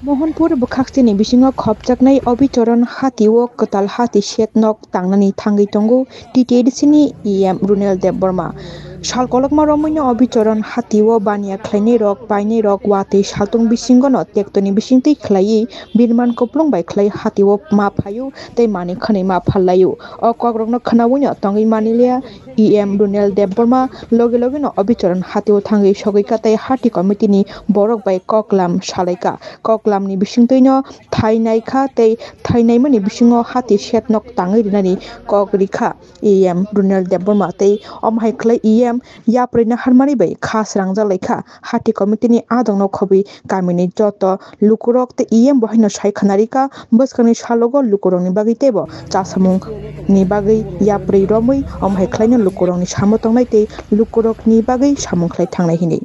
Mohanpur bukhaksini bisingo khopjaknai obicharon hatiwo katal hati shetnok tangnani thangai tongo TTDC-ni EM Runel Debbarma salkolokma romoino obicharon hatiwo bania khlainai rok painai rok watui saltung bisingono tektoni bisingtui khlaiui birman koplong bai khlai hatiwo ma phaio tei mani khanai ma phallaio o kokrokno khnaoino tongui manilia EM Runel Debbarma loge no obicharon hatiwo thangai sogaika tei hati committee ni borok bai koklam salaika koklamni bisingtoino thainaikha tei thainaimani bisingo hati shetnok tangui rinani kok rikha EM Runel Debbarma tei omhai khlai EM yaprina harmani bai khas rangjalaikha hati committee ni adongno khobi kamini joto lukurok tei EM bohaino sai khanarika bwskangni salogo lukurokni bagui tebo chasamung ni bagui yapri romui omhai khlaino lukurokni samo tongnai tei lukurokni bagui samung khlai thangnai hini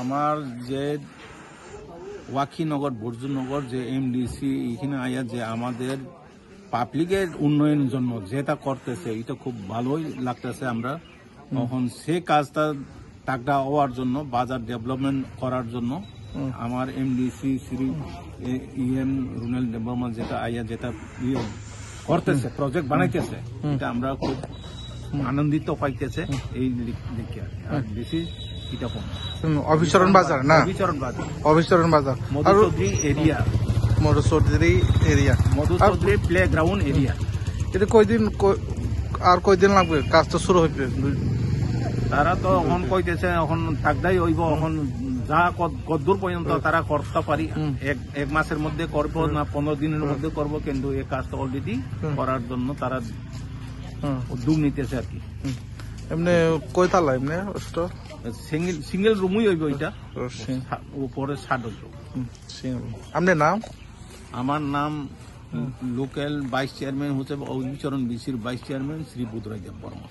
আমার যে ওয়াকিনগর বর্জনগর যে MDC এখানে আয়া যে আমাদের পাবলিকের উন্নয়নের জন্য যেটা করতেছে এটা খুব ভালোই লাগতেছে আমরা তখন সে কাজটা টাকা হওয়ার জন্য বাজার ডেভেলপমেন্ট করার জন্য আমার এমডিসি শ্রী EM রুনেল দেববর্মা যেটা আয়া যেটা করতেছে প্রজেক্ট বানাইতেছে এটা আমরা খুব আনন্দিত পাইতেছে এই দিকে আর বেশি অভিচরণ বাজার না অভিচরণ বাজার মধুচৌধুরী এরিয়া মধুচৌধুরী প্লে গ্রাউন্ড এরিয়া এটা কয়দিন লাগবে কাজ তো শুরু হইবে তারা তো এখন কইতেছে এখন থাকদাই হইব এখন যা কদ্দূর পর্যন্ত তারা করতে পারি এক মাসের মধ্যে করবো না 15 দিনের মধ্যে করবো কিন্তু এই কাজটা অলরেডি করার জন্য তারা উদ্যোগ নিতেছে আর কি এমনি কয়তালা এমনি সিঙ্গেল রুমই হইব এটা উপরে 7 হইব আপনার নাম আমার নাম লোকাল ভাইস চেয়ারম্যান হচ্ছে অভিচরণ বিসির ভাইস চেয়ারম্যান শ্রী বুধরাজ দেববর্মা